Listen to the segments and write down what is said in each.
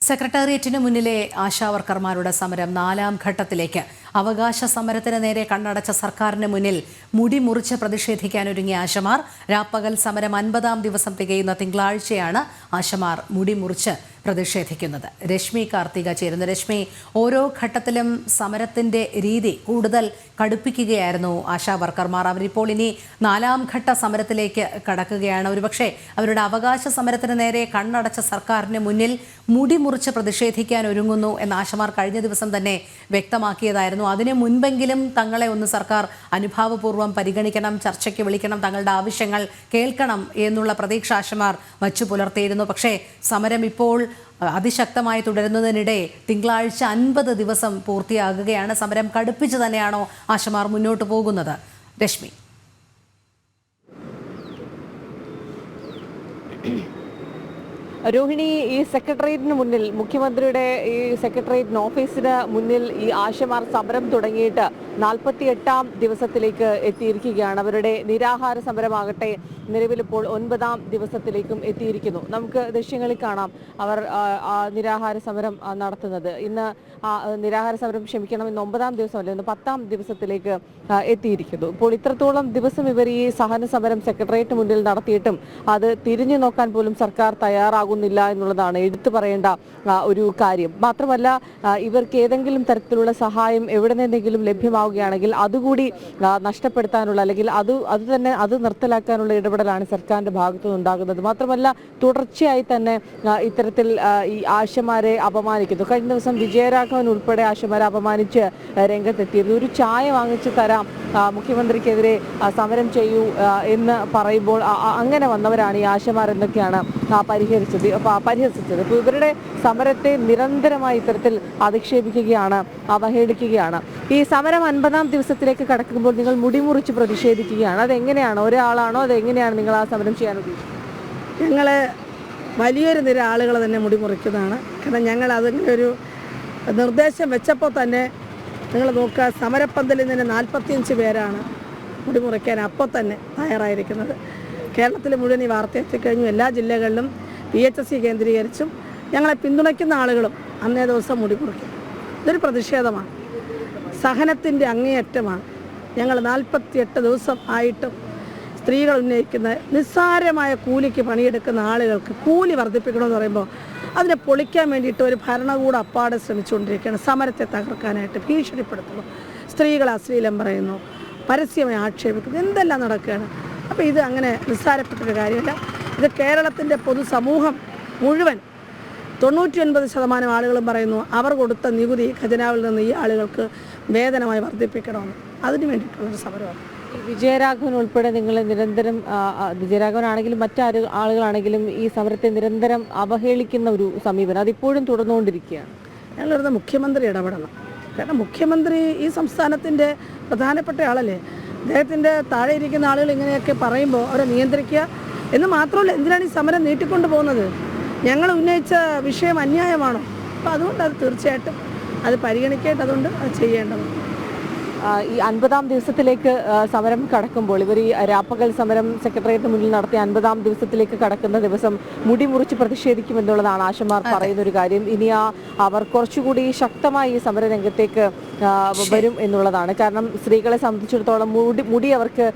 സെക്രട്ടേറിയറ്റിന് മുന്നിലെ ആശാവർക്കർമാരുടെ സമരം 4ാം ഘട്ടത്തിലേക്ക്. അവകാശ സമരത്തിന് നേരെ കണ്ണടച്ച സർക്കാരിന് മുന്നിൽ മുടി മുറിച്ച് പ്രതിഷേധിക്കാനൊരുങ്ങിയ ആശമാർ. രാപ്പകൽ സമരം 50ാം ദിവസം തികയുന്ന തിങ്കളാഴ്ചയാണ് ആശമാർ മുടി മുറിച്ച് പ്രതിഷേധിക്കുന്നത്. രശ്മി കാർത്തിക ചേരുന്നു. രശ്മി, ഓരോ ഘട്ടത്തിലും സമരത്തിന്റെ രീതി കൂടുതൽ കടുപ്പിക്കുകയായിരുന്നു ആശാവർക്കർമാർ. അവരിപ്പോൾ ഇനി 4ാം ഘട്ട സമരത്തിലേക്ക് കടക്കുകയാണ്. ഒരുപക്ഷെ അവരുടെ അവകാശ സമരത്തിന് നേരെ കണ്ണടച്ച സർക്കാരിന് മുന്നിൽ മുടി മുറിച്ച് പ്രതിഷേധിക്കാൻ ഒരുങ്ങുന്നു എന്ന് ആശമാർ കഴിഞ്ഞ ദിവസം തന്നെ വ്യക്തമാക്കിയതായിരുന്നു. അതിനു മുൻപെങ്കിലും തങ്ങളെ ഒന്ന് സർക്കാർ അനുഭാവപൂർവ്വം പരിഗണിക്കണം, ചർച്ചയ്ക്ക് വിളിക്കണം, തങ്ങളുടെ ആവശ്യങ്ങൾ കേൾക്കണം എന്നുള്ള പ്രതീക്ഷ ആശമാർ വച്ചു പുലർത്തിയിരുന്നു. പക്ഷേ സമരം ഇപ്പോൾ അതിശക്തമായി തുടരുന്നതിനിടെ തിങ്കളാഴ്ച 50 ദിവസം പൂർത്തിയാകുകയാണ്. സമരം കടുപ്പിച്ച് തന്നെയാണോ ആശമാർ മുന്നോട്ട് പോകുന്നത്? രശ്മി. രോഹിണി, ഈ സെക്രട്ടേറിയറ്റിന് മുന്നിൽ, മുഖ്യമന്ത്രിയുടെ ഈ സെക്രട്ടേറിയറ്റിന് ഓഫീസിന് മുന്നിൽ ഈ ആശമാർ സമരം തുടങ്ങിയിട്ട് 48ാം ദിവസത്തിലേക്ക് എത്തിയിരിക്കുകയാണ്. അവരുടെ നിരാഹാര സമരമാകട്ടെ നിലവിലിപ്പോൾ 9ാം ദിവസത്തിലേക്കും എത്തിയിരിക്കുന്നു. നമുക്ക് ദൃശ്യങ്ങളിൽ കാണാം അവർ നിരാഹാര സമരം നടത്തുന്നത്. ഇന്ന് നിരാഹാര സമരം ഇന്ന് 9ാം ദിവസമല്ല, ഇന്ന് 10ാം ദിവസത്തിലേക്ക് എത്തിയിരിക്കുന്നു. ഇപ്പോൾ ഇത്രത്തോളം ദിവസം ഇവർ ഈ സഹന സമരം സെക്രട്ടേറിയറ്റിന് മുന്നിൽ നടത്തിയിട്ടും അത് തിരിഞ്ഞു നോക്കാൻ പോലും സർക്കാർ തയ്യാറാകുന്നില്ല എന്നുള്ളതാണ് എടുത്തു പറയേണ്ട ഒരു കാര്യം. മാത്രമല്ല, ഇവർക്ക് ഏതെങ്കിലും തരത്തിലുള്ള സഹായം എവിടെ നിന്നെങ്കിലും ലഭ്യമാവുകയാണെങ്കിൽ അതുകൂടി നഷ്ടപ്പെടുത്താനുള്ള, അല്ലെങ്കിൽ അത് നിർത്തലാക്കാനുള്ള ഇടപെടലാണ് സർക്കാരിന്റെ ഭാഗത്തു നിന്നുണ്ടാകുന്നത്. മാത്രമല്ല, തുടർച്ചയായി തന്നെ ഇത്തരത്തിൽ ഈ ആശമാരെ അപമാനിക്കുന്നു. കഴിഞ്ഞ ദിവസം വിജയരാഘവൻ ഉൾപ്പെടെ ആശമാരെ അപമാനിച്ച് രംഗത്തെത്തിയിരുന്നു. ഒരു ചായ വാങ്ങിച്ചു തരാം, മുഖ്യമന്ത്രിക്കെതിരെ സമരം ചെയ്യൂ എന്ന് പറയുമ്പോൾ അങ്ങനെ വന്നവരാണ് ഈ ആശമാർ എന്നൊക്കെയാണ് പരിഹസിച്ചത്. ഇപ്പോൾ ഇവരുടെ സമരത്തെ നിരന്തരമായി ഇത്തരത്തിൽ അധിക്ഷേപിക്കുകയാണ്, അവഹേളിക്കുകയാണ്. ഈ സമരം 50ാം ദിവസത്തിലേക്ക് കടക്കുമ്പോൾ നിങ്ങൾ മുടിമുറിച്ച് പ്രതിഷേധിക്കുകയാണ്. അതെങ്ങനെയാണ്? ഒരാളാണോ? അതെങ്ങനെയാണ് നിങ്ങൾ ആ സമരം ചെയ്യാൻ ഉദ്ദേശിച്ചത്? ഞങ്ങൾ വലിയൊരു നിര ആളുകൾ തന്നെ മുടിമുറിക്കുന്നതാണ്. കാരണം ഞങ്ങൾ അതിൻ്റെ ഒരു നിർദ്ദേശം വെച്ചപ്പോൾ തന്നെ നിങ്ങൾ നോക്കുക, സമരപ്പന്തലിൽ നിന്ന് 45 പേരാണ് മുടിമുറിക്കാൻ അപ്പോൾ തന്നെ തയ്യാറായിരിക്കുന്നത്. കേരളത്തിൽ മുഴുവൻ ഈ വാർത്ത എത്തിക്കഴിഞ്ഞു. എല്ലാ ജില്ലകളിലും PHC കേന്ദ്രീകരിച്ചും ഞങ്ങളെ പിന്തുണയ്ക്കുന്ന ആളുകളും അന്നേ ദിവസം മുടിമുറിക്കും. ഇതൊരു പ്രതിഷേധമാണ്, സഹനത്തിൻ്റെ അങ്ങേയറ്റമാണ്. ഞങ്ങൾ 48 ദിവസം ആയിട്ടും സ്ത്രീകൾ ഉന്നയിക്കുന്ന നിസ്സാരമായ കൂലിക്ക് പണിയെടുക്കുന്ന ആളുകൾക്ക് കൂലി വർദ്ധിപ്പിക്കണമെന്ന് പറയുമ്പോൾ അതിനെ പൊളിക്കാൻ വേണ്ടിയിട്ട് ഒരു ഭരണകൂടം അപ്പാടെ ശ്രമിച്ചുകൊണ്ടിരിക്കുകയാണ്. സമരത്തെ തകർക്കാനായിട്ട് ഭീഷണിപ്പെടുത്തുന്നു, സ്ത്രീകൾ അശ്ലീലം പറയുന്നു, പരസ്യമായി ആക്ഷേപിക്കുന്നു, എന്തെല്ലാം നടക്കുകയാണ്. അപ്പോൾ ഇത് അങ്ങനെ നിസ്സാരപ്പെട്ടൊരു കാര്യമല്ല. ഇത് കേരളത്തിൻ്റെ പൊതുസമൂഹം മുഴുവൻ 99% ആളുകളും പറയുന്നു അവർ കൊടുത്ത നികുതി ഖജനാവിൽ നിന്ന് ഈ ആളുകൾക്ക് വേതനമായി വർദ്ധിപ്പിക്കണമെന്ന്. അതിന് വേണ്ടിയിട്ടുള്ളൊരു സമരമാണ്. വിജയരാഘവൻ ഉൾപ്പെടെ നിങ്ങൾ നിരന്തരം, വിജയരാഘവനാണെങ്കിലും ആളുകളാണെങ്കിലും ഈ സമരത്തെ നിരന്തരം അവഹേളിക്കുന്ന ഒരു സമീപനം അതിപ്പോഴും തുടർന്നുകൊണ്ടിരിക്കുകയാണ്. ഞങ്ങളിവിടെ മുഖ്യമന്ത്രി ഇടപെടണം. കാരണം മുഖ്യമന്ത്രി ഈ സംസ്ഥാനത്തിൻ്റെ പ്രധാനപ്പെട്ട ആളല്ലേ. അദ്ദേഹത്തിൻ്റെ താഴെ ഇരിക്കുന്ന ആളുകൾ ഇങ്ങനെയൊക്കെ പറയുമ്പോൾ അവരെ നിയന്ത്രിക്കുക എന്ന് മാത്രമല്ല, എന്തിനാണ് ഈ സമരം നീട്ടിക്കൊണ്ടു പോകുന്നത്? ഞങ്ങൾ ഉന്നയിച്ച വിഷയം അന്യായമാണോ? അപ്പോൾ അതുകൊണ്ട് അത് തീർച്ചയായിട്ടും അത് പരിഗണിക്കേണ്ടതുണ്ട്, അത് ചെയ്യേണ്ടതുണ്ട്. ഈ 50ാം ദിവസത്തിലേക്ക് സമരം കടക്കുമ്പോൾ, ഇവർ ഈ രാപ്പകൽ സമരം സെക്രട്ടേറിയറ്റിന് മുന്നിൽ നടത്തിയ 50ാം ദിവസത്തിലേക്ക് കടക്കുന്ന ദിവസം മുടി മുറിച്ച് പ്രതിഷേധിക്കുമെന്നുള്ളതാണ് ആശമാർ പറയുന്ന ഒരു കാര്യം. ഇനി അവർ കുറച്ചുകൂടി ശക്തമായി ഈ സമരരംഗത്തേക്ക് വരും എന്നുള്ളതാണ്. കാരണം സ്ത്രീകളെ സംബന്ധിച്ചിടത്തോളം മുടി അവർക്ക്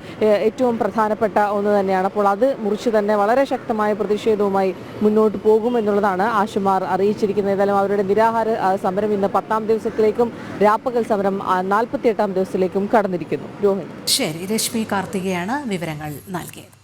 ഏറ്റവും പ്രധാനപ്പെട്ട ഒന്ന് തന്നെയാണ്. അപ്പോൾ അത് മുറിച്ച് തന്നെ വളരെ ശക്തമായ പ്രതിഷേധവുമായി മുന്നോട്ട് പോകുമെന്നുള്ളതാണ് ആശമാർ അറിയിച്ചിരിക്കുന്നത്. ഏതായാലും അവരുടെ നിരാഹാര സമരം ഇന്ന് 10ാം ദിവസത്തിലേക്കും രാപ്പകൽ സമരം 48ാം ദിവസത്തിലേക്കും കടന്നിരിക്കുന്നു. രോഹിണി. ശരി, രശ്മി കാർത്തികയാണ് വിവരങ്ങൾ നൽകിയത്.